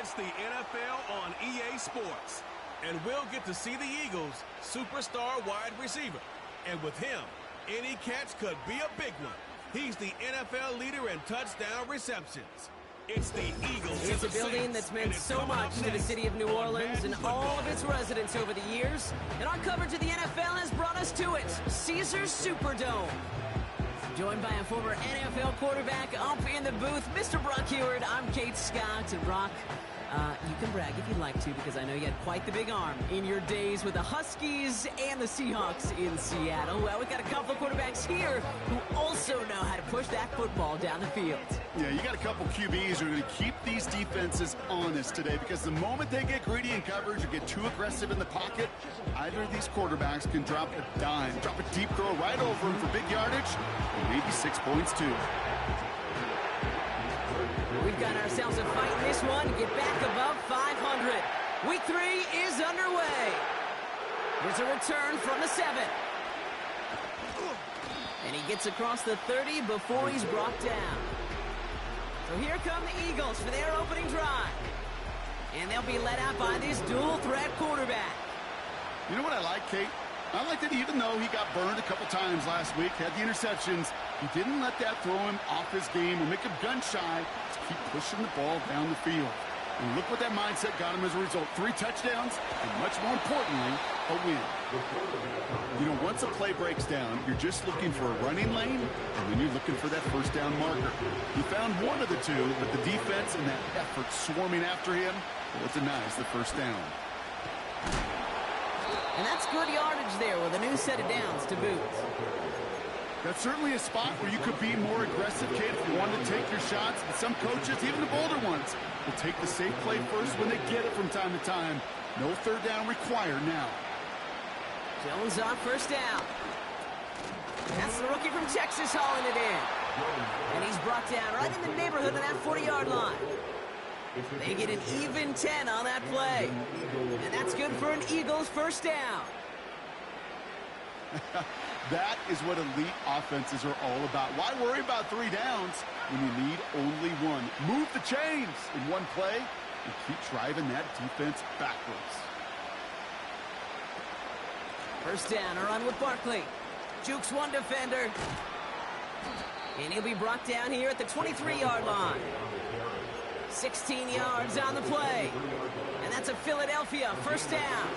It's the NFL on EA Sports. And we'll get to see the Eagles' superstar wide receiver. And with him, any catch could be a big one. He's the NFL leader in touchdown receptions. It's the Eagles. It's a building that's meant so much to the city of New Orleans and all of its residents over the years. And our coverage of the NFL has brought us to it, Caesars Superdome. Joined by a former NFL quarterback up in the booth, Mr. Brock Heward. I'm Kate Scott. And Brock, you can brag if you'd like to, because I know you had quite the big arm in your days with the Huskies and the Seahawks in Seattle. Well, we've got a couple of quarterbacks here who also know how to push that football down the field. Yeah, you got a couple QBs who are going to keep these defenses honest today, because the moment they get greedy in coverage or get too aggressive in the pocket, either of these quarterbacks can drop a dime, drop a deep throw right over him for big yardage, and maybe 6 points too. We've got ourselves a fight in this one to get back above 500. Week 3 is underway. There's a return from the 7. And he gets across the 30 before he's brought down. So here come the Eagles for their opening drive. And they'll be led out by this dual-threat quarterback. You know what I like, Kate? I like that even though he got burned a couple times last week, had the interceptions, he didn't let that throw him off his game or make him gun-shy. Just keep pushing the ball down the field. And look what that mindset got him as a result. 3 touchdowns, and much more importantly, a win. You know, once a play breaks down, you're just looking for a running lane, and then you're looking for that first down marker. He found one of the two, but the defense and that effort swarming after him, well, it denies the first down. And that's good yardage there with a new set of downs to boot. That's certainly a spot where you could be more aggressive, Kate, if you wanted to take your shots. And some coaches, even the bolder ones, will take the safe play first when they get it from time to time. No third down required now. Jones on first down. That's the rookie from Texas hauling it in. And he's brought down right in the neighborhood of that 40-yard line. They get an even 10 on that play. And that's good for an Eagles first down. That is what elite offenses are all about. Why worry about 3 downs when you need only 1? Move the chains in one play and keep driving that defense backwards. First down, a run with Barkley. Jukes one defender. And he'll be brought down here at the 23-yard line. 16 yards on the play. And that's a Philadelphia first down.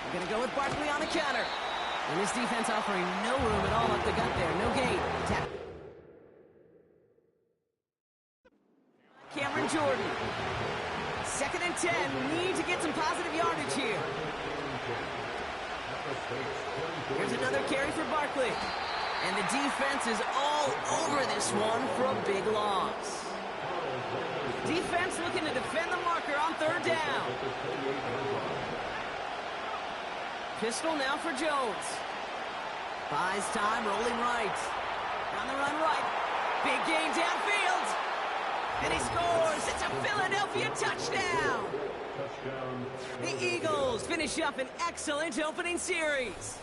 We're going to go with Barkley on the counter. And this defense offering no room at all up the gut there. No gain. Tap. Cameron Jordan. 2nd and 10. Need to get some positive yardage here. Here's another carry for Barkley. And the defense is all over this one for a big loss. Defense looking to defend the marker on 3rd down. Pistol now for Jones. Buys time, rolling right. On the run right. Big gain downfield. And he scores. It's a Philadelphia touchdown. The Eagles finish up an excellent opening series.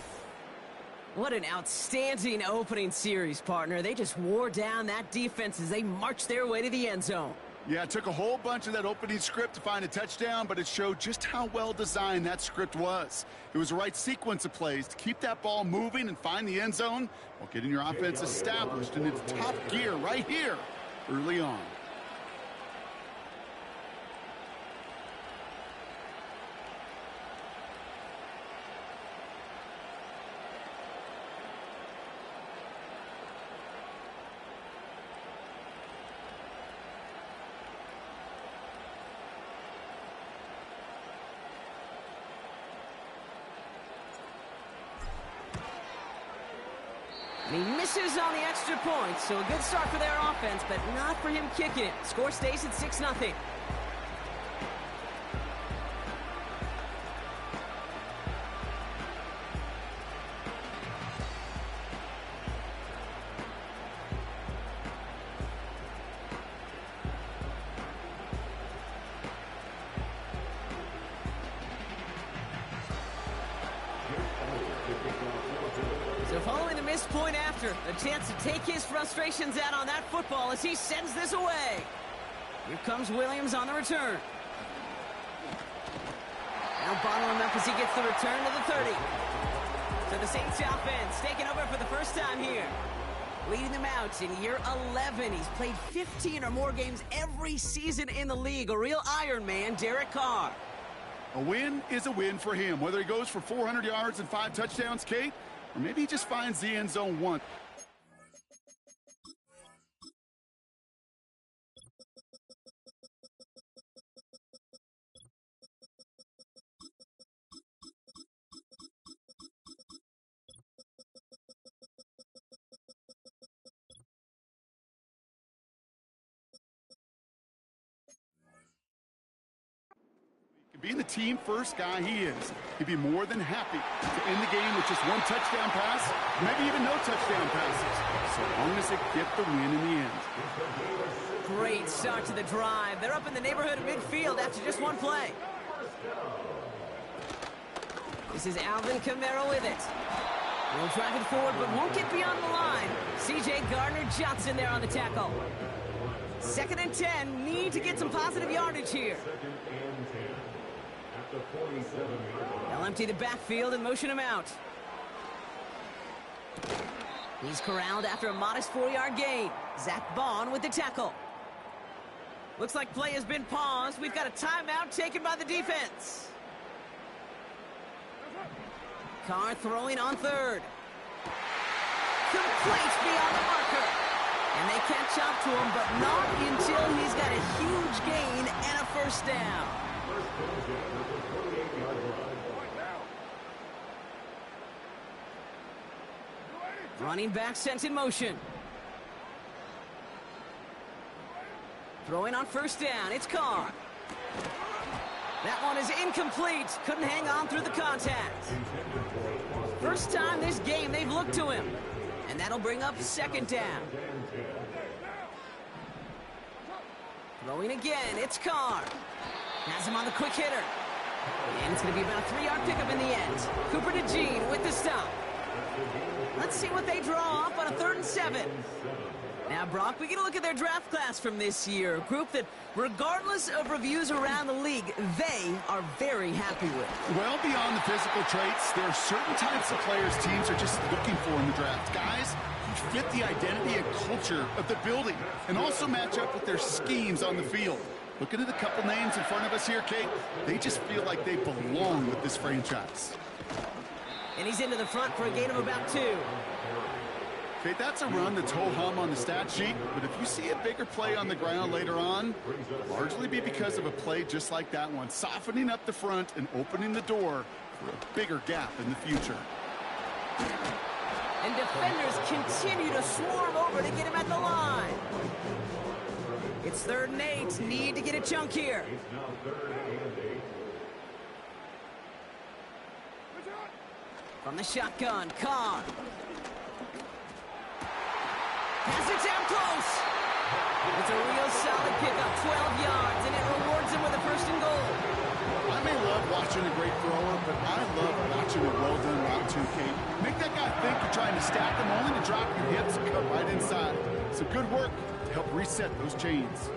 What an outstanding opening series, partner. They just wore down that defense as they marched their way to the end zone. Yeah, it took a whole bunch of that opening script to find a touchdown, but it showed just how well designed that script was. It was the right sequence of plays to keep that ball moving and find the end zone while getting your offense established in its top gear right here early on. And he misses on the extra point, so a good start for their offense, but not for him kicking it. Score stays at 6-0. nice point after. A chance to take his frustrations out on that football as he sends this away. Here comes Williams on the return. Now bottling up as he gets the return to the 30. So the Saints offense taking over for the first time here. Leading them out in year 11. He's played 15 or more games every season in the league. A real Iron Man, Derek Carr. A win is a win for him, whether he goes for 400 yards and 5 touchdowns, Kate, or maybe he just finds the end zone once. Being the team-first guy he is, he'd be more than happy to end the game with just 1 touchdown pass, maybe even no touchdown passes, so long as they get the win in the end. Great start to the drive. They're up in the neighborhood of midfield after just 1 play. This is Alvin Kamara with it. Will drive it forward, but won't get beyond the line. C.J. Gardner-Johnson there on the tackle. 2nd and 10. Need to get some positive yardage here. They'll empty the backfield and motion him out. He's corralled after a modest 4-yard gain. Zach Bond with the tackle. Looks like play has been paused. We've got a timeout taken by the defense. Carr throwing on 3rd. Complete beyond the marker. And they catch up to him, but not until he's got a huge gain and a first down. Running back sent in motion. Throwing on 1st down. It's Carr. That one is incomplete. Couldn't hang on through the contact. First time this game they've looked to him. And that'll bring up 2nd down. Throwing again. It's Carr. Has him on the quick hitter. And it's going to be about a 3-yard pickup in the end. Cooper DeJean with the stop. Let's see what they draw up on a 3rd and 7. Now, Brock, we get a look at their draft class from this year. A group that, regardless of reviews around the league, they are very happy with. Well, beyond the physical traits, there are certain types of players teams are just looking for in the draft. Guys who fit the identity and culture of the building and also match up with their schemes on the field. Looking at a couple names in front of us here, Kate, they just feel like they belong with this franchise. And he's into the front for a gain of about 2. Okay, that's a run that's ho-hum on the stat sheet, but if you see a bigger play on the ground later on, it'll largely be because of a play just like that one, softening up the front and opening the door for a bigger gap in the future. And defenders continue to swarm over to get him at the line. It's 3rd and 8. Need to get a chunk here. From the shotgun, Carr. Has it down close. It's a real solid pickup, 12 yards, and it rewards him with a 1st and goal. I may love watching a great thrower, but I love watching a well-done route too, Kate. Make that guy think you're trying to stack him, only to drop your hips and cut right inside. Some good work to help reset those chains.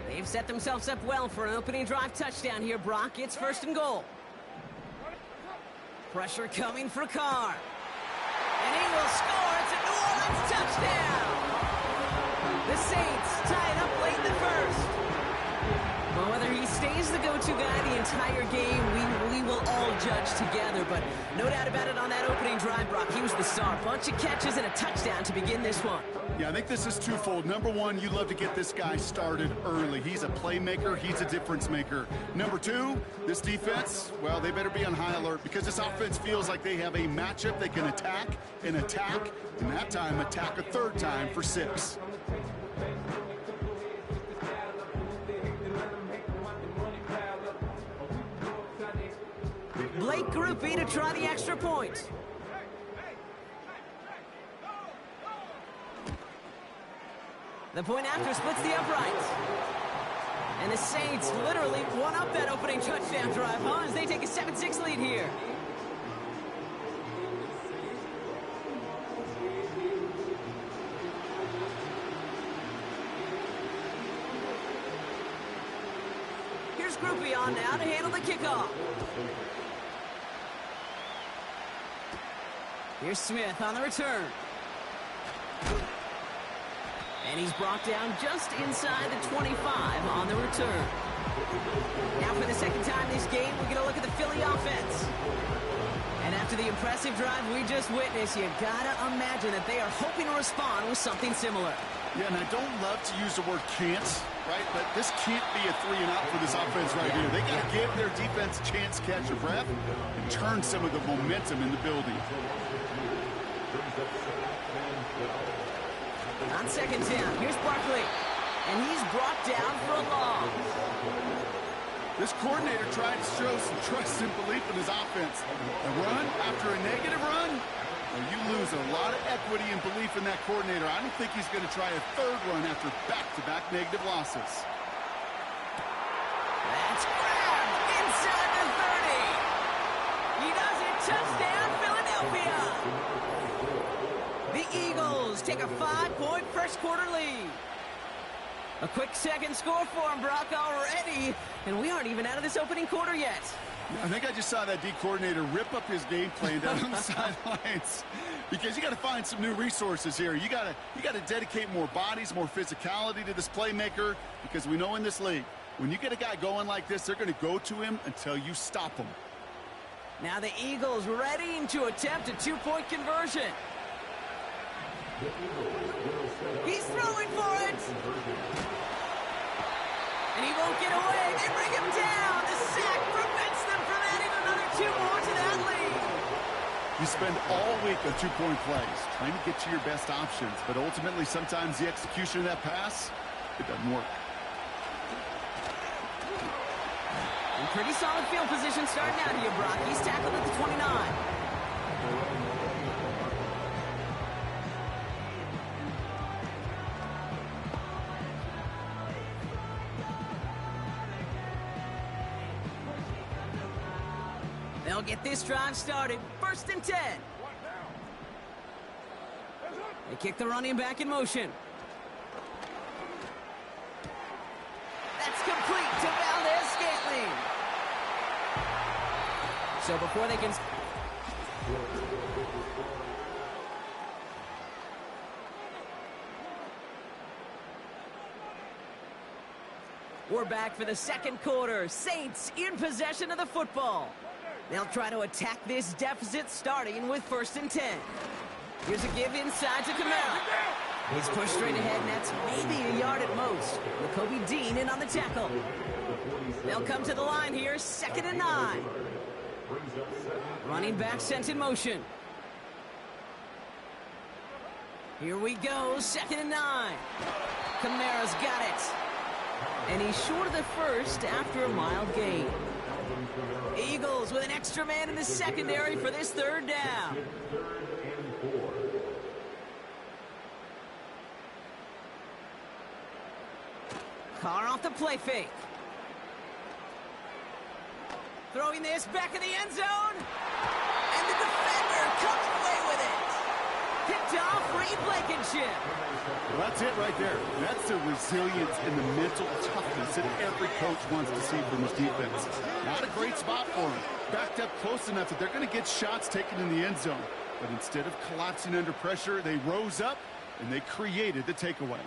They've set themselves up well for an opening drive touchdown here, Brock. It's 1st and goal. Pressure coming for Carr. And he will score. It's a New Orleans touchdown. The Saints tie it up late in the 1st. Well, whether he stays the go-to guy the entire game, we will all judge together. But no doubt about it, on that opening drive, Brock, he was the star. Bunch of catches and a touchdown to begin this one. Yeah, I think this is twofold. Number one, you love to get this guy started early. He's a playmaker. He's a difference maker. Number two, this defense, well, they better be on high alert because this offense feels like they have a matchup they can attack, and that time attack a 3rd time for 6. Blake Groupie to try the extra point. The point after splits the uprights. And the Saints literally won up that opening touchdown drive, huh? As they take a 7-6 lead here. Here's Groupie on now to handle the kickoff. Here's Smith on the return. And he's brought down just inside the 25 on the return. Now for the second time this game, we're going to look at the Philly offense. And after the impressive drive we just witnessed, you got to imagine that they are hoping to respond with something similar. Yeah, and I don't love to use the word can't, right? But this can't be a 3-and-out for this offense right here. They got to give their defense a chance to catch a breath and turn some of the momentum in the building. On second down, here's Barkley. And he's brought down for a loss. This coordinator tried to show some trust and belief in his offense. A run after a negative run, well, you lose a lot of equity and belief in that coordinator. I don't think he's going to try a third run after back-to-back negative losses. That's grabbed inside the 30. He does it. Touchdown, Philadelphia. The Eagles take a 5-point first quarter lead. A quick second score for him, Brock, already. And we aren't even out of this opening quarter yet. I think I just saw that D coordinator rip up his game plan down on the sidelines, because you got to find some new resources here. You got to dedicate more bodies, more physicality to this playmaker, because we know in this league, when you get a guy going like this, they're going to go to him until you stop him. Now the Eagles ready to attempt a 2-point conversion. He's throwing for it. And he won't get away. They bring him down. The sack prevents them from adding another 2 more to that lead. You spend all week on 2-point plays, trying to get to your best options, but ultimately sometimes the execution of that pass, it doesn't work. And pretty solid field position starting out here, Brock. He's tackled at the 29. They'll get this drive started. 1st and 10. They kick the running back in motion. That's complete to Valdez-Scantling. So before they can... We're back for the second quarter. Saints in possession of the football. They'll try to attack this deficit starting with 1st and 10. Here's a give inside to Kamara. He's pushed straight ahead, and that's maybe a yard at most. Kobe Dean in on the tackle. They'll come to the line here, 2nd and 9. Running back sent in motion. Here we go, 2nd and 9. Kamara's got it. And he's short of the first after a mild gain. Eagles with an extra man in the secondary for this 3rd down. Carr off the play fake. Throwing this back in the end zone. And the defender comes away with it. Picked off Reed Blankenship. Well, that's it right there. That's the resilience and the mental toughness that every coach wants to see from his defense. Not a great spot for him. Backed up close enough that they're going to get shots taken in the end zone. But instead of collapsing under pressure, they rose up and they created the takeaway.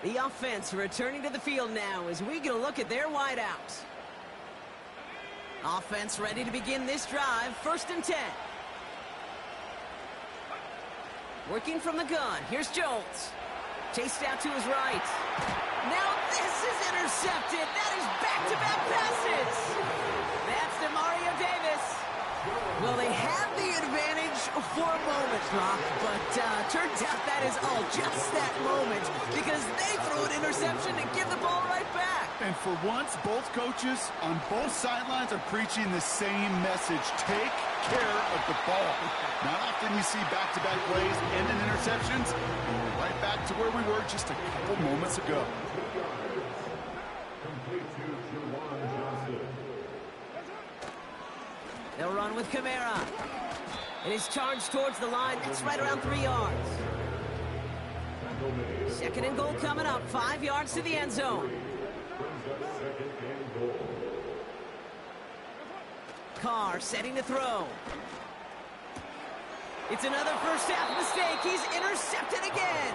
The offense returning to the field now as we get a look at their wideouts. Offense ready to begin this drive. 1st and 10. Working from the gun. Here's Jones. Chased out to his right. Now this is intercepted. That is back-to-back passes. That's DeMario Davis. Well, they have the advantage for a moment, Brock, but turns out that is all just that moment because they threw an interception and give the ball right back. And for once, both coaches on both sidelines are preaching the same message. Take care of the ball. Not often you see back-to-back plays end in interceptions, and we're right back to where we were just a couple moments ago. They'll run with Kamara. It is charged towards the line. That's right around 3 yards. Second and goal coming up. 5 yards to the end zone. Carr setting to throw. It's another first half mistake. He's intercepted again.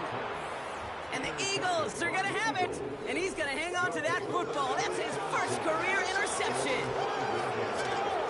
And the Eagles are going to have it. And he's going to hang on to that football. That's his first career interception.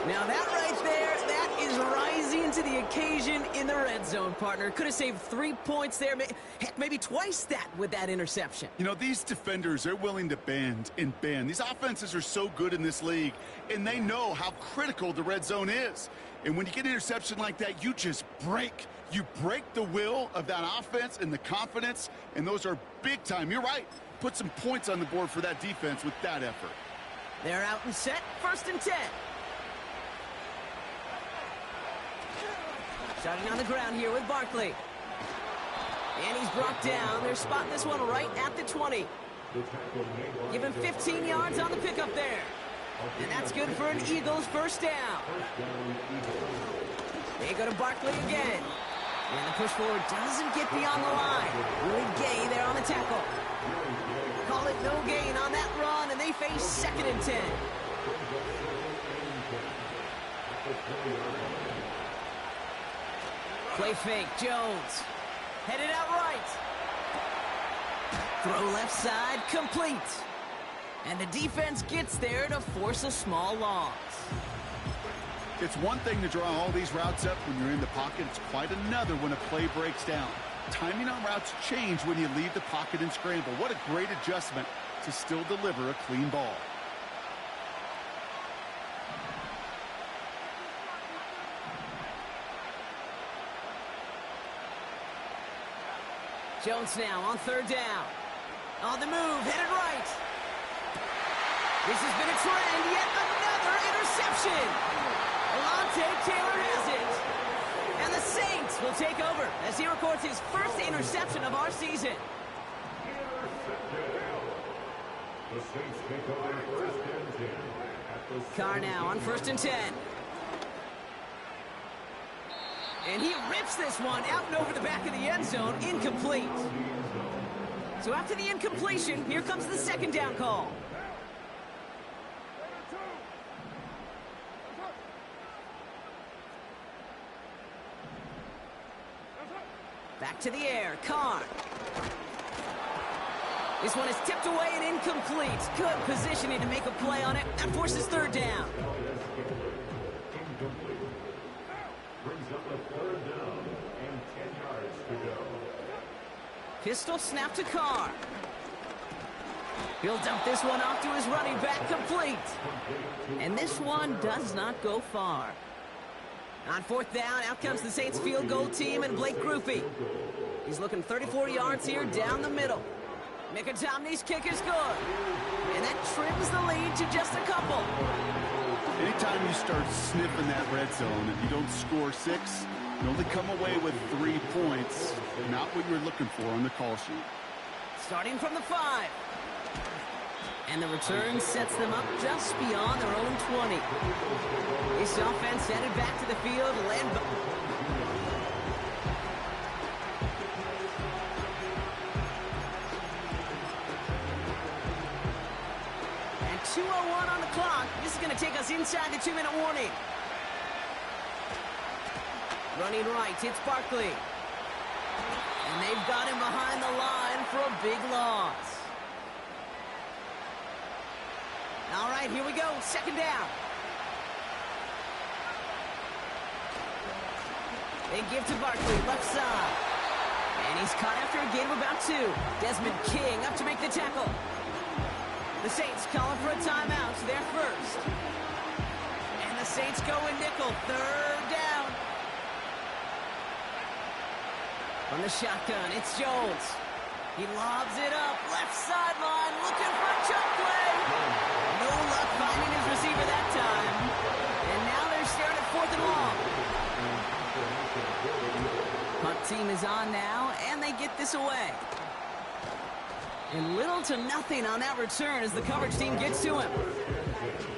Now that right there, that is rising to the occasion in the red zone, partner. Could have saved 3 points there. Heck, maybe twice that with that interception. You know, these defenders, they're willing to bend and bend. These offenses are so good in this league, and they know how critical the red zone is. And when you get an interception like that, you just break. You break the will of that offense and the confidence, and those are big time. You're right. Put some points on the board for that defense with that effort. They're out and set. 1st and 10. Starting on the ground here with Barkley. And he's brought down. They're spotting this one right at the 20. Give him 15 yards on the pickup there. And that's good for an Eagles first down. They go to Barkley again. And the push forward doesn't get beyond the line. Really Gay there on the tackle. Call it no gain on that run, and they face 2nd and 10. Play fake, Jones. Headed out right. Throw left side, complete. And the defense gets there to force a small loss. It's one thing to draw all these routes up when you're in the pocket. It's quite another when a play breaks down. Timing on routes change when you leave the pocket and scramble. What a great adjustment to still deliver a clean ball. Jones now on 3rd down. On the move, headed right. This has been a trend, yet another interception. Alontae Taylor has it. And the Saints will take over as he records his first interception of our season. Carr now on 1st and 10. And he rips this one out and over the back of the end zone, incomplete. So after the incompletion, here comes the 2nd down call. Back to the air, Carr. This one is tipped away and incomplete. Good positioning to make a play on it. That forces 3rd down. Pistol snap to Carr. He'll dump this one off to his running back, complete. And this one does not go far. On 4th down, out comes the Saints field goal team and Blake Grupe. He's looking 34 yards here down the middle. Mikatomney's kick is good. And that trims the lead to just a couple. Anytime you start sniffing that red zone, if you don't score 6, you only come away with 3 points. Not what you're looking for on the call sheet. Starting from the 5. And the return sets them up just beyond their own 20. This offense headed back to the field, led by... And 2:01 on the clock. This is going to take us inside the 2-minute warning. Running right, it's Barkley. And they've got him behind the line for a big loss. All right, here we go. 2nd down. They give to Barkley, left side. And he's caught after a gain of about 2. Desmond King up to make the tackle. The Saints calling for a timeout. They're first. And the Saints go in nickel. 3rd down. On the shotgun, it's Jones. He lobs it up. Left sideline, looking for a choke play. No luck finding his receiver that time. And now they're staring at 4th and long. Punt team is on now, and they get this away. And little to nothing on that return as the coverage team gets to him.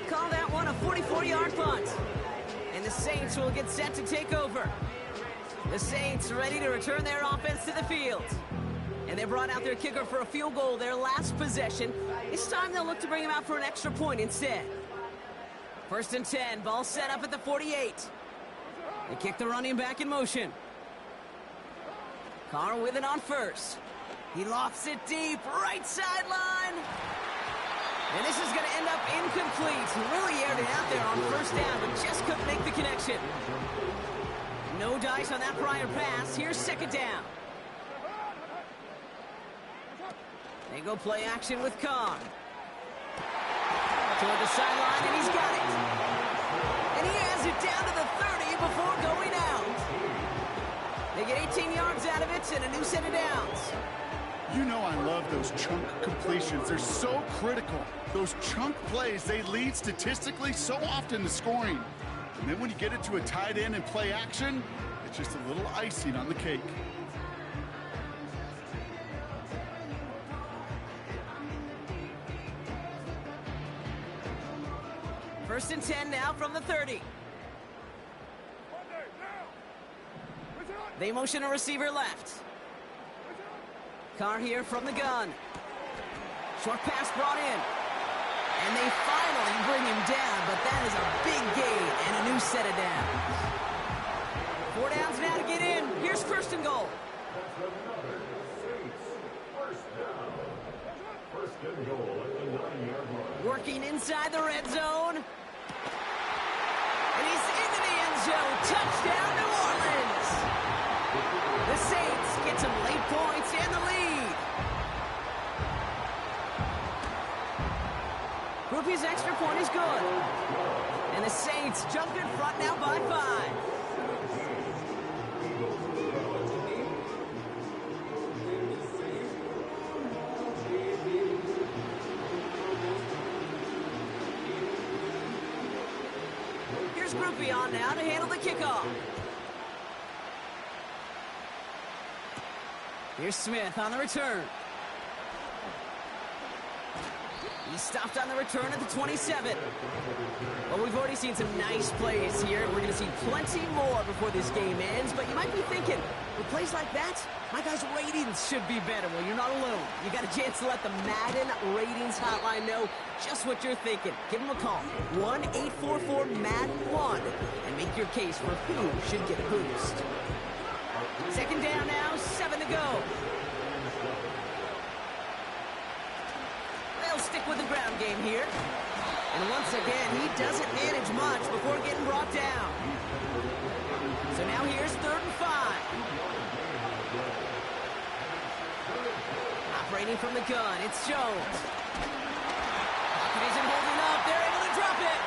Call that one a 44-yard punt. And the Saints will get set to take over. The Saints ready to return their offense to the field. And they brought out their kicker for a field goal their last possession. This time they'll look to bring him out for an extra point instead. 1st and 10, ball set up at the 48. They kick the running back in motion. Carr with it on first. He lofts it deep, right sideline. And this is going to end up incomplete. He really aired it out there on 1st down, but just couldn't make the connection. No dice on that prior pass. Here's 2nd down. They go play action with Carr. Toward the sideline, and he's got it. And he has it down to the 30 before going out. They get 18 yards out of it and a new set of downs. You know I love those chunk completions. They're so critical. Those chunk plays, they lead statistically so often to scoring. And then when you get it to a tight end and play action, it's just a little icing on the cake. First and 10 now from the 30. They motion a receiver left. Carr here from the gun. Short pass brought in. And they finally bring him down, but that is a big gain and a new set of downs. 4 downs now to get in. Here's 1st and goal. Working inside the red zone. And he's into the end zone. Touchdown, New Orleans. The Saints get some late points and the lead. Groupie's extra point is good. And the Saints jump in front now by 5. Here's Groupie on now to handle the kickoff. Here's Smith on the return. He stopped on the return at the 27. Well, we've already seen some nice plays here, and we're going to see plenty more before this game ends. But you might be thinking, with plays like that, my guys' ratings should be better. Well, you're not alone. You got a chance to let the Madden ratings hotline know just what you're thinking. Give them a call, 1-844-MADDEN-1, and make your case for who should get a boost. 2nd down now, 7 to go. They'll stick with the ground game here. And once again, he doesn't manage much before getting brought down. So now here's 3rd and 5. Operating from the gun, it's Jones. Pocket isn't holding up. They're able to drop it.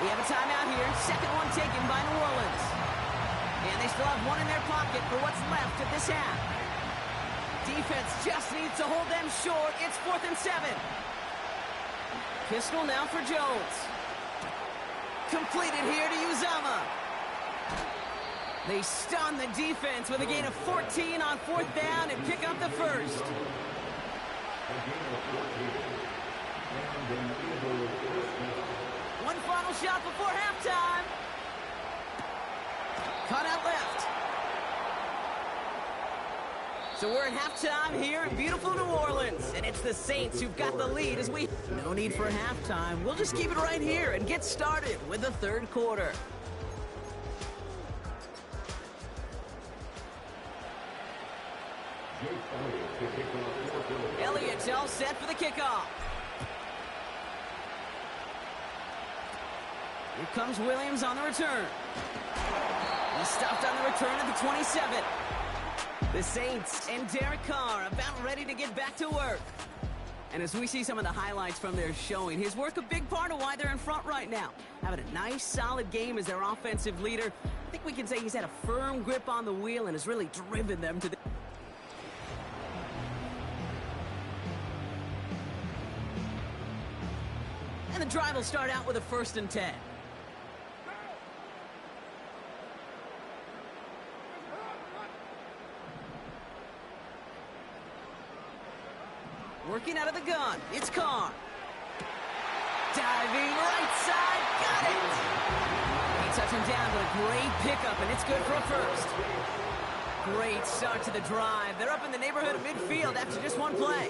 We have a timeout here. 2nd one taken by New Orleans. And they still have one in their pocket for what's left of this half. Defense just needs to hold them short. It's 4th and 7. Pistol now for Jones. Completed here to Uzama. They stun the defense with a gain of 14 on 4th down and pick up the first. One final shot before halftime. Cut out left. So we're at halftime here in beautiful New Orleans, and it's the Saints who've got the lead as we... No need for halftime. We'll just keep it right here and get started with the 3rd quarter. Elliott's all set for the kickoff. Here comes Williams on the return. He stopped on the return at the 27. The Saints and Derek Carr about ready to get back to work. And as we see some of the highlights from their showing, his work a big part of why they're in front right now. Having a nice, solid game as their offensive leader. I think we can say he's had a firm grip on the wheel and has really driven them to the... And the drive will start out with a 1st and 10. Working out of the gun. It's Carr. Diving right side. Got it. He touched him down, but a great pickup, and it's good for a first. Great start to the drive. They're up in the neighborhood of midfield after just one play.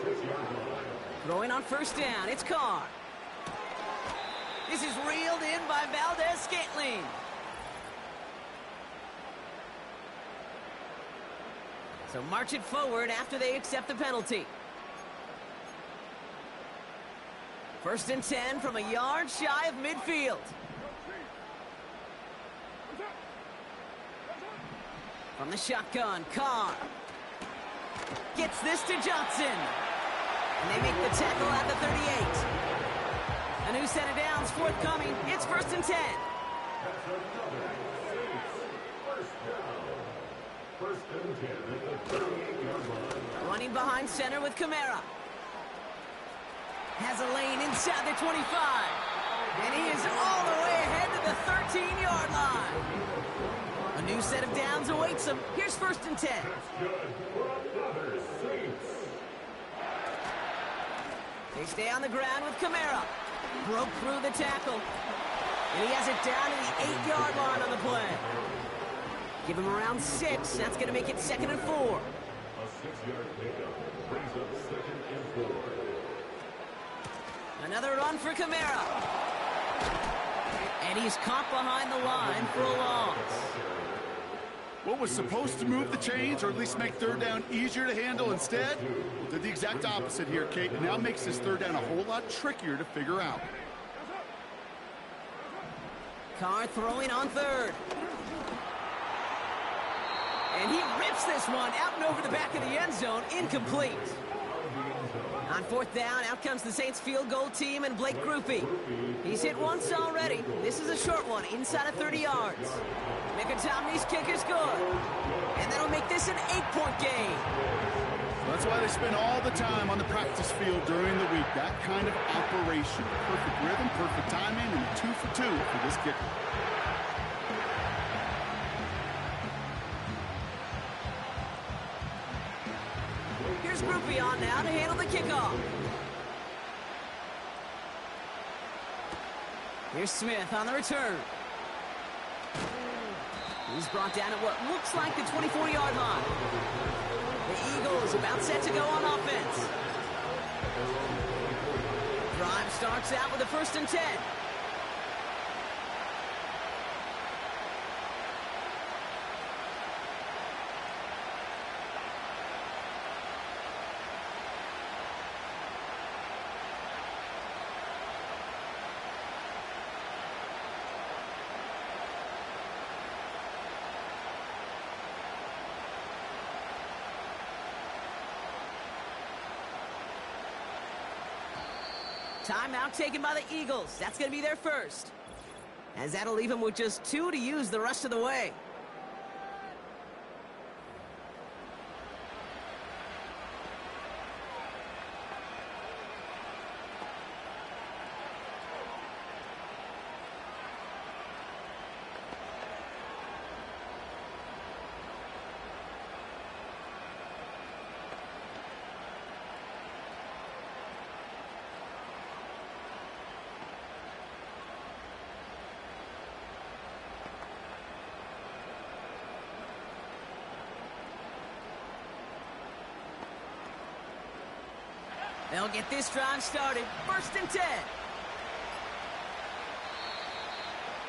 Throwing on first down. It's Carr. This is reeled in by Valdez-Scantling. So march it forward after they accept the penalty. First and 10 from a yard shy of midfield. From the shotgun, Carr gets this to Johnson. And they make the tackle at the 38. A new set of downs forthcoming. It's first and 10. Running behind center with Kamara. Has a lane inside the 25. And he is all the way ahead to the 13-yard line. A new set of downs awaits him. Here's first and 10. They stay on the ground with Kamara. Broke through the tackle. And he has it down to the 8-yard line on the play. Give him around 6. That's going to make it 2nd and 4. A 6-yard pickup brings up 2nd and 4. Another run for Kamara. And he's caught behind the line for a loss. What was supposed to move the chains, or at least make third down easier to handle instead, did the exact opposite here, Kate, and now makes this third down a whole lot trickier to figure out. Carr throwing on third. And he rips this one out and over the back of the end zone, incomplete. On fourth down, out comes the Saints field goal team and Blake Grupe. He's hit once already. This is a short one, inside of 30 yards. Mickatommy's kick is good. And that'll make this an 8-point game. That's why they spend all the time on the practice field during the week. That kind of operation. Perfect rhythm, perfect timing, and 2 for 2 for this kicker. Here's Grupe on now to handle the kickoff. Here's Smith on the return. He's brought down at what looks like the 24-yard line. The Eagles about set to go on offense. Drive starts out with a first and 10. Timeout taken by the Eagles. That's going to be their first. As that'll leave them with just 2 to use the rest of the way. They'll get this drive started. First and 10.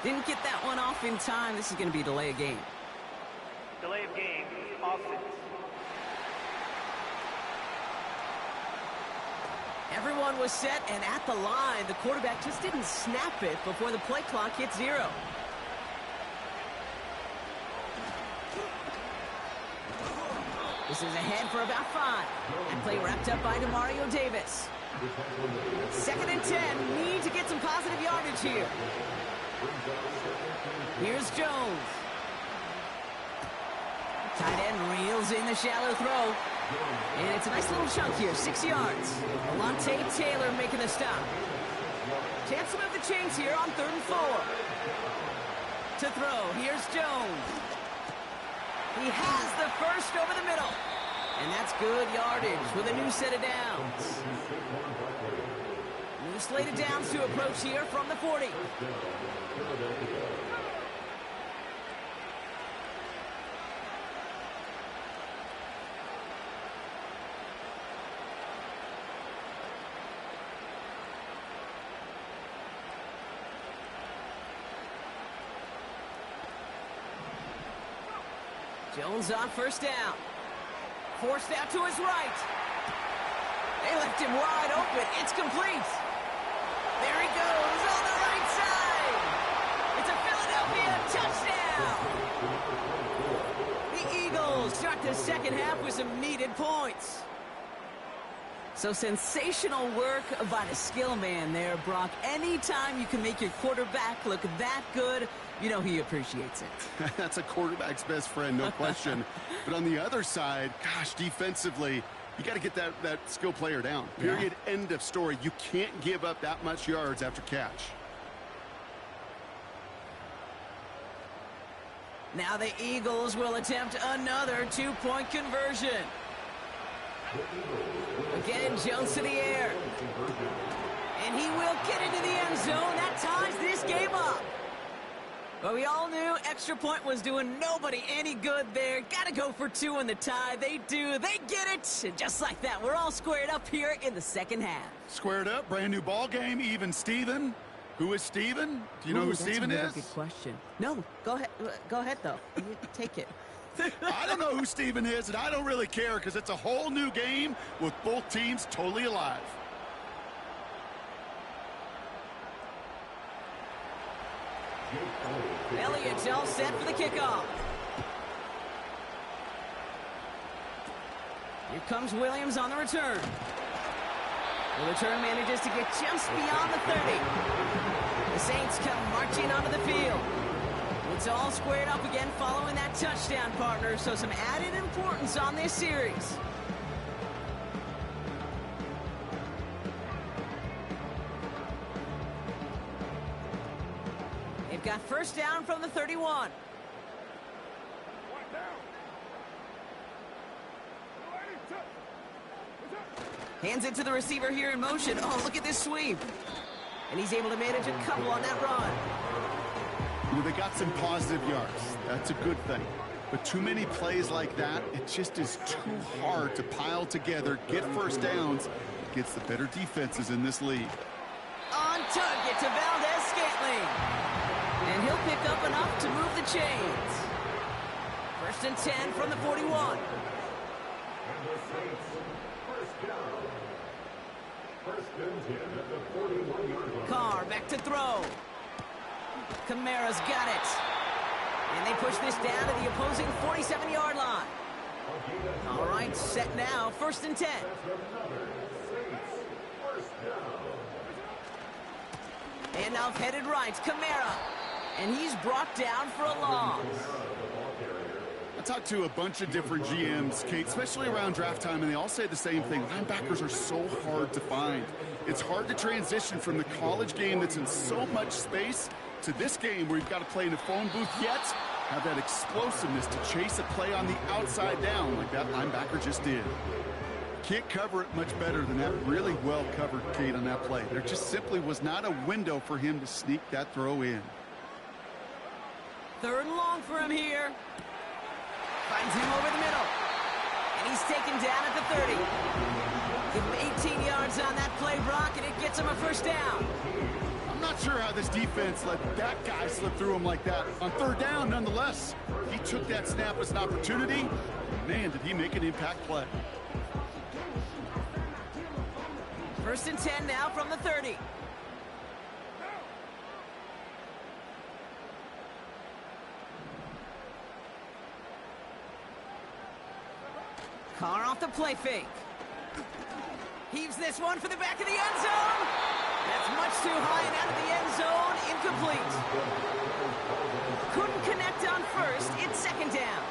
Didn't get that one off in time. This is going to be a delay of game. Delay of game, offense. Everyone was set and at the line. The quarterback just didn't snap it before the play clock hit 0. This is ahead for about 5. That play wrapped up by Demario Davis. 2nd and 10. Need to get some positive yardage here. Here's Jones. Tight end reels in the shallow throw. And it's a nice little chunk here, 6 yards. Alontae Taylor making the stop. Chance to move the chains here on 3rd and 4. To throw, here's Jones. He has the first over the middle. And that's good yardage with a new set of downs. New slate of downs to approach here from the 40. Jones on first down. Forced out to his right. They left him wide open. It's complete. There he goes on the right side. It's a Philadelphia touchdown. The Eagles start the second half with some needed points. So sensational work by the skill man there, Brock. Anytime you can make your quarterback look that good, you know he appreciates it. That's a quarterback's best friend, no question. But on the other side, gosh, defensively, you got to get that skill player down. Period. Yeah. End of story. You can't give up that much yards after catch. Now the Eagles will attempt another two-point conversion. Again, Jones to the air. And he will get into the end zone. That ties this game up. But we all knew extra point was doing nobody any good there. Got to go for two in the tie. They do. They get it. And just like that, we're all squared up here in the second half. Squared up, brand new ball game, even Steven. Who is Steven? Do you know who Steven is? That's a good question. No, go ahead. Go ahead, though. You take it. I don't know who Steven is, and I don't really care because it's a whole new game with both teams totally alive. Elliott's all set for the kickoff. Here comes Williams on the return. The return manages to get just beyond the 30. The Saints come marching onto the field. It's all squared up again following that touchdown, partner, so some added importance on this series. They've got first down from the 31. Hands it to the receiver here in motion. Oh, look at this sweep. And he's able to manage a couple on that run. Well, they got some positive yards. That's a good thing. But too many plays like that, it just is too hard to pile together, get first downs against the better defenses in this league. On target to Valdez-Scantling. And he'll pick up enough to move the chains. First and 10 from the 41. Carr back to throw. Kamara's got it. And they push this down to the opposing 47-yard line. All right, set now, first and 10. And now headed right, Kamara. And he's brought down for a loss. I talked to a bunch of different GMs, Kate, especially around draft time, and they all say the same thing. Linebackers are so hard to find. It's hard to transition from the college game that's in so much space to this game where you've got to play in a phone booth, yet have that explosiveness to chase a play on the outside down like that linebacker just did. Can't cover it much better than that. Really well covered, Kate, on that play. There just simply was not a window for him to sneak that throw in. Third and long for him here. Finds him over the middle. And he's taken down at the 30. Give him 18 yards on that play, Brock, and it gets him a first down. I'm not sure how this defense let that guy slip through him like that. On third down, nonetheless, he took that snap as an opportunity. Man, did he make an impact play. First and 10 now from the 30. Carr off the play fake. Heaves this one for the back of the end zone. That's much too high and out of the end zone. Incomplete. Couldn't connect on first. It's second down.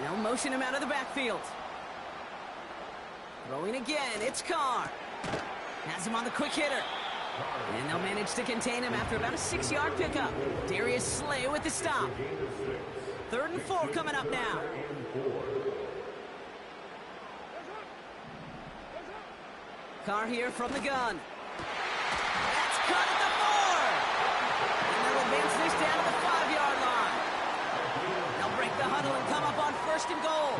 Now motion him out of the backfield. Throwing again. It's Carr. Has him on the quick hitter. And they'll manage to contain him after about a 6-yard pickup. Darius Slay with the stop. 3rd and 4 coming up now. Carr here from the gun. That's cut at the 4. And they'll advance this down to the 5-yard line. They'll break the huddle and come up on 1st and goal.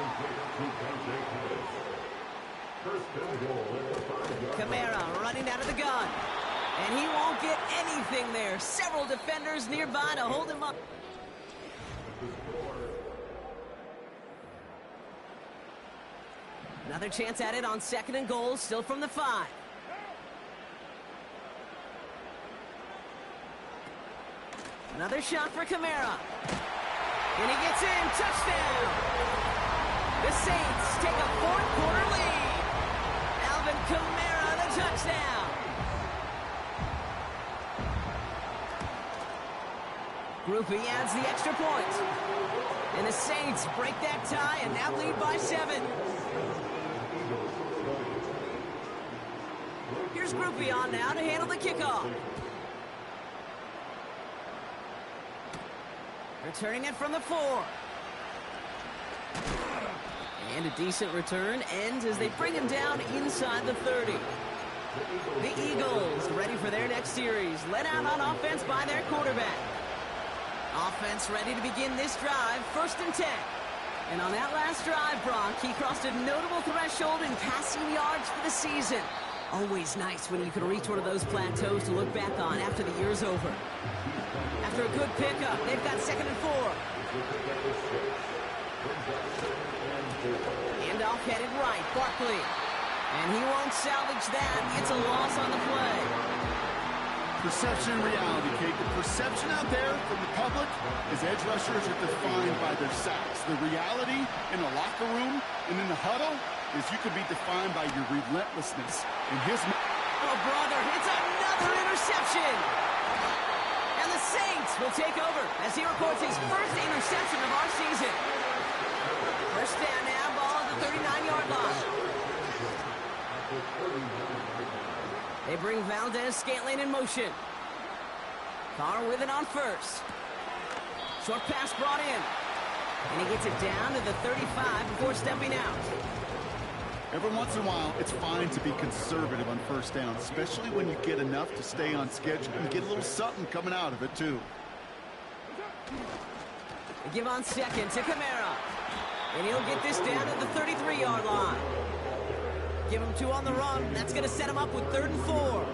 Kamara running out of the gun. And he won't get anything there. Several defenders nearby to hold him up. Another chance at it on 2nd and goal, still from the 5. Another shot for Kamara. And he gets in. Touchdown! The Saints take a 4th-quarter lead. Alvin Kamara, the touchdown. Groupie adds the extra point. And the Saints break that tie and now lead by 7. Here's Groupie on now to handle the kickoff. Returning it from the 4. And a decent return ends as they bring him down inside the 30. The Eagles ready for their next series, led out on offense by their quarterback. Offense ready to begin this drive, 1st and 10. And on that last drive, Brock, he crossed a notable threshold in passing yards for the season. Always nice when you can reach one of those plateaus to look back on after the year's over. After a good pickup, they've got 2nd and 4. Handoff headed right, Barkley. And he won't salvage that. It's a loss on the play. Perception and reality, Kate. The perception out there from the public is edge rushers are defined by their sacks. The reality in the locker room and in the huddle is you could be defined by your relentlessness. And his... Oh, brother, it's another interception. And the Saints will take over as he reports his 1st interception of our season. 1st down now, ball at the 39-yard line. They bring Valdez-Scantling in motion. Carr with it on 1st. Short pass brought in. And he gets it down to the 35 before stepping out. Every once in a while, it's fine to be conservative on 1st down, especially when you get enough to stay on schedule and get a little something coming out of it, too. They give on 2nd to Kamara. And he'll get this down to the 33-yard line. Give him 2 on the run. That's going to set him up with 3rd and 4.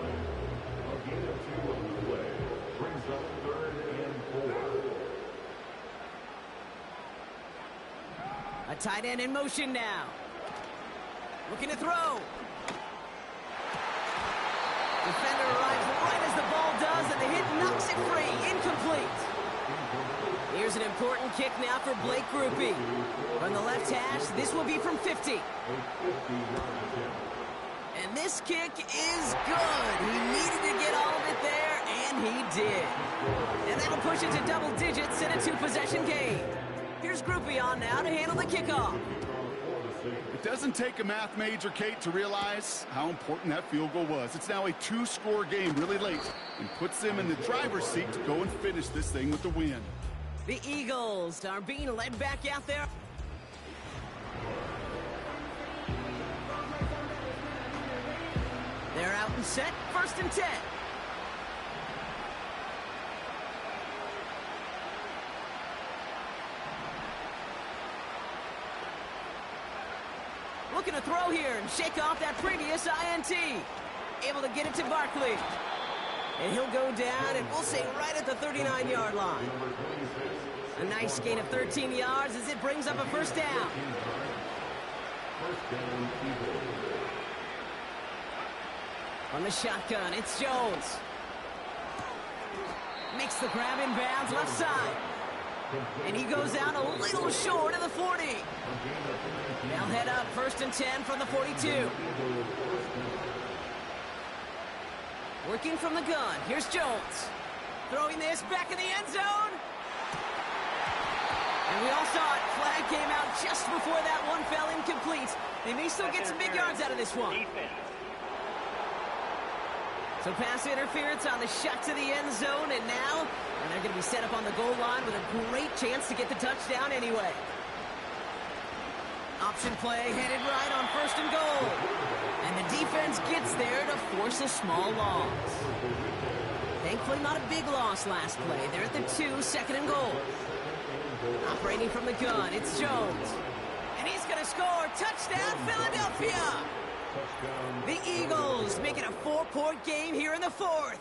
A tight end in motion now. Looking to throw. Defender arrives right as the ball does, and the hit knocks it free. Incomplete. Here's an important kick now for Blake Groupie. From the left hash, this will be from 50. And this kick is good. He needed to get all of it there, and he did. And that'll push it to double digits in a 2-possession game. Here's Groupie on now to handle the kickoff. It doesn't take a math major, Kate, to realize how important that field goal was. It's now a 2-score game really late and puts them in the driver's seat to go and finish this thing with the win. The Eagles are being led back out there. They're out and set, 1st and 10. Looking to throw here and shake off that previous INT. Able to get it to Barkley. And he'll go down, and we'll say right at the 39-yard line. A nice gain of 13 yards as it brings up a 1st down. On the shotgun, it's Jones. Makes the grab in bounds left side. And he goes out a little short of the 40. They'll head up 1st and 10 from the 42. Working from the gun, here's Jones. Throwing this back in the end zone. And we all saw it. Flag came out just before that one fell incomplete. They may still get some big yards out of this one. So pass interference on the shot to the end zone, and now they're going to be set up on the goal line with a great chance to get the touchdown anyway. Option play headed right on 1st and goal. And the defense gets there to force a small loss. Thankfully, not a big loss last play. They're at the 2, 2nd and goal. Operating from the gun, it's Jones. And he's going to score. Touchdown, Philadelphia! The Eagles make it a 4-point game here in the 4th.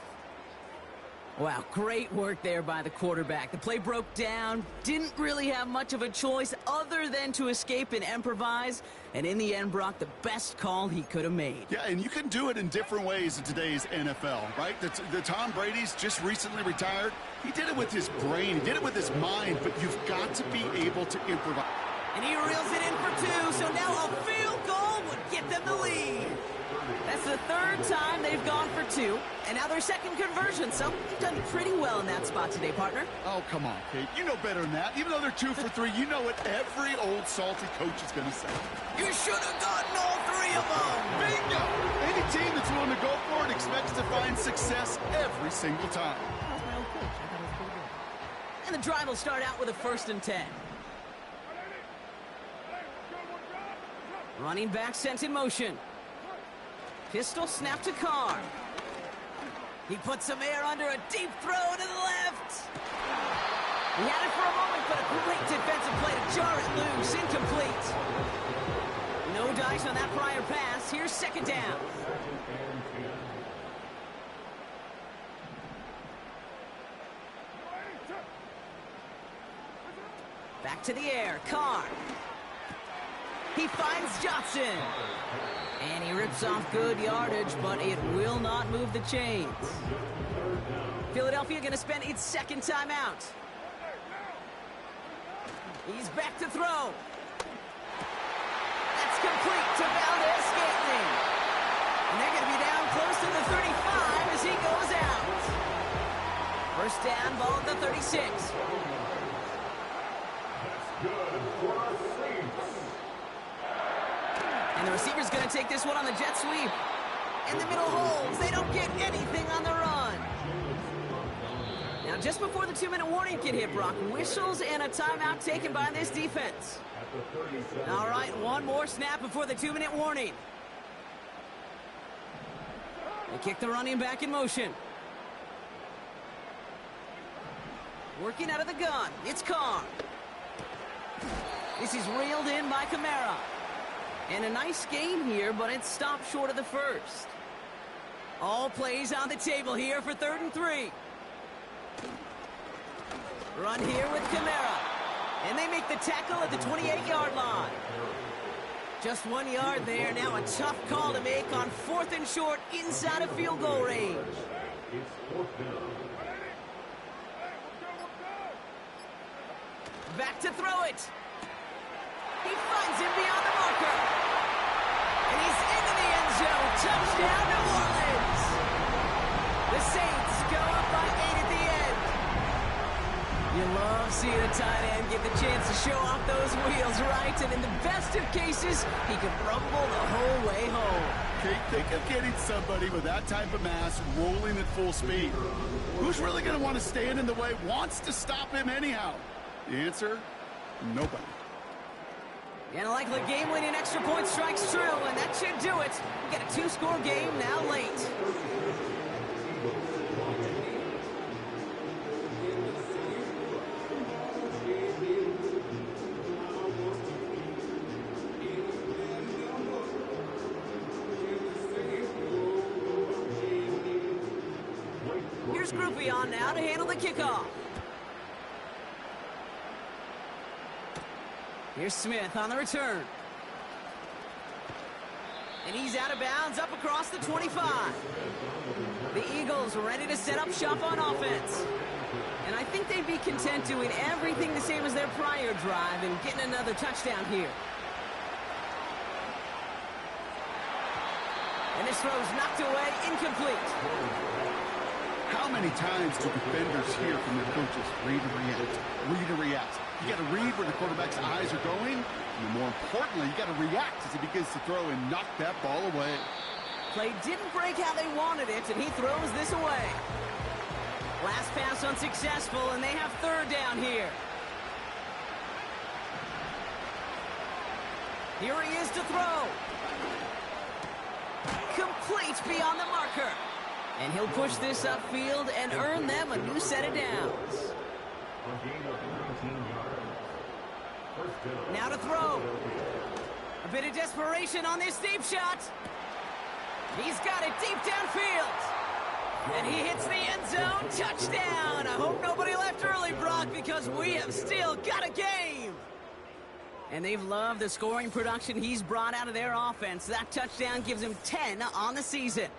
Wow, great work there by the quarterback. The play broke down, didn't really have much of a choice other than to escape and improvise, and in the end, Brock, the best call he could have made. Yeah, and you can do it in different ways in today's NFL, right? The Tom Brady's just recently retired. He did it with his brain, he did it with his mind, but you've got to be able to improvise. And he reels it in for 2, so now a field goal would get them the lead. That's the 3rd time they've gone for 2, and now their 2nd conversion. So you've done pretty well in that spot today, partner. Oh, come on, Kate. You know better than that. Even though they're 2 for 3, you know what every old salty coach is going to say. You should have gotten all 3 of them. Bingo! Any team that's willing to go for it expects to find success every single time. That was my old coach. I thought it was pretty good. And the drive will start out with a 1st and 10. Running back sent in motion. Pistol snap to Carr. He puts some air under a deep throw to the left. He had it for a moment, but a great defensive play to jar it loose. Incomplete. No dice on that prior pass. Here's 2nd down. Back to the air. Carr. He finds Johnson. And he rips off good yardage, but it will not move the chains. Philadelphia going to spend its 2nd timeout. He's back to throw. That's complete to Valdez-Scantling. And they're going to be down close to the 35 as he goes out. 1st down, ball at the 36. That's good for a sweep. And the receiver's going to take this one on the jet sweep. In the middle holds. They don't get anything on the run. Now, just before the 2-minute warning can hit, Brock, whistles and a timeout taken by this defense. All right, one more snap before the 2-minute warning. They kick the running back in motion. Working out of the gun. It's Carr. This is reeled in by Kamara. And a nice gain here, but it stopped short of the 1st. All plays on the table here for 3rd and 3. Run here with Kamara. And they make the tackle at the 28-yard line. Just 1 yard there. Now a tough call to make on 4th and short inside of field goal range. Back to throw it. He finds him beyond the marker. And he's into the end zone. Touchdown, New Orleans. The Saints go up by 8 at the end. You love seeing a tight end get the chance to show off those wheels, right? And in the best of cases, he can rumble the whole way home. Kate, think of getting somebody with that type of mass rolling at full speed. Who's really going to want to stand in the way, wants to stop him anyhow? The answer, nobody. And a likely game-winning extra point strikes true, and that should do it. We get a 2-score game now late. Here's Groupie on now to handle the kickoff. Here's Smith on the return. And he's out of bounds up across the 25. The Eagles ready to set up shop on offense. And I think they'd be content doing everything the same as their prior drive and getting another touchdown here. And this throw's knocked away, incomplete. How many times do defenders hear from their coaches, read and react, read and react? You got to read where the quarterback's eyes are going, and more importantly, you got to react as he begins to throw and knock that ball away. Play didn't break how they wanted it, and he throws this away. Last pass unsuccessful, and they have third down here. Here he is to throw. Complete beyond the marker. And he'll push this upfield and earn them a new set of downs. Now to throw. A bit of desperation on this deep shot. He's got it deep downfield. And he hits the end zone. Touchdown. I hope nobody left early, Brock, because we have still got a game. And they've loved the scoring production he's brought out of their offense. That touchdown gives him 10 on the season.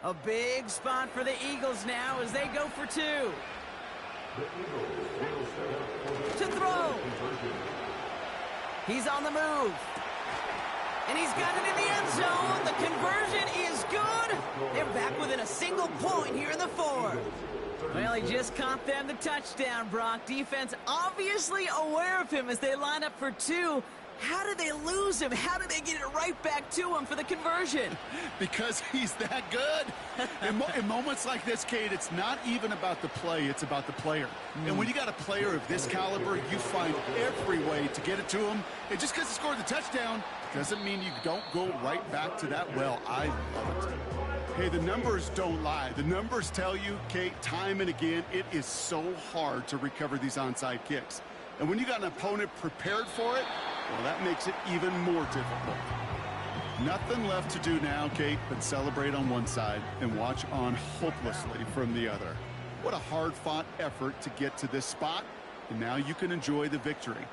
A big spot for the Eagles now as they go for two. To throw. He's on the move. And he's got it in the end zone. The conversion is good. They're back within a single point here in the fourth. Well, he just caught them the touchdown, Brock. Defense obviously aware of him as they line up for two. How did they lose him? How did they get it right back to him for the conversion? Because he's that good. In moments like this, Kate, it's not even about the play, it's about the player. And when you got a player of this caliber, you find every way to get it to him. And just because he scored the touchdown doesn't mean you don't go right back to that well. I love it. Hey, the numbers don't lie. The numbers tell you, Kate, time and again, it is so hard to recover these onside kicks. And when you got an opponent prepared for it, well, that makes it even more difficult. Nothing left to do now, Kate, but celebrate on one side and watch on hopelessly from the other. What a hard-fought effort to get to this spot, and now you can enjoy the victory.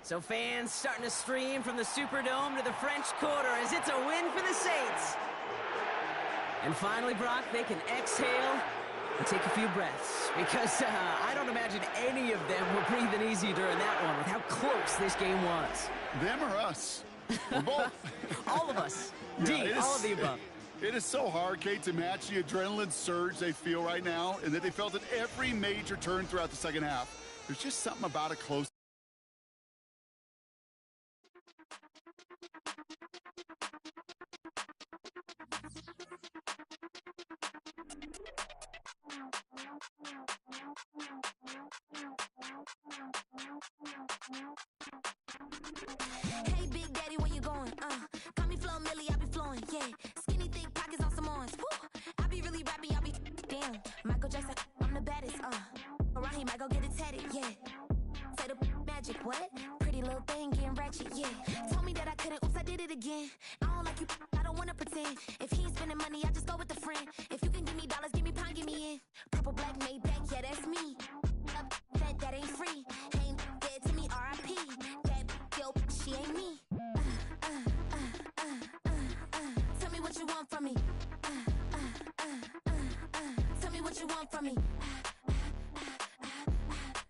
So fans starting to stream from the Superdome to the French Quarter as it's a win for the Saints. And finally, Brock, they can exhale and take a few breaths, because I don't imagine any of them were breathing easy during that one with how close this game was. Them or us? We're both. All of us. Yeah, All of the above. It is so hard, Kate, to match the adrenaline surge they feel right now, and that they felt at every major turn throughout the second half. There's just something about a close. Hey, Big Daddy, where you going? Call me Flo Millie, I be flowing, yeah. Skinny, thick pockets on some ones. I be really rapping, I be damn. Michael Jackson, I'm the baddest, Around here, might go get it tatted, yeah. Say the magic, what? Pretty little thing, getting ratchet, yeah. Told me that I couldn't, oops, I did it again. I don't like you, I don't wanna pretend. If he ain't spending money, I just go with the friend. If you can give me dollars, give me pound, give me in. Purple, black, made back, yeah, that's me. That ain't free. Ain't dead to me, R.I.P. That yo, she ain't me. Tell me what you want from me. Tell me what you want from me.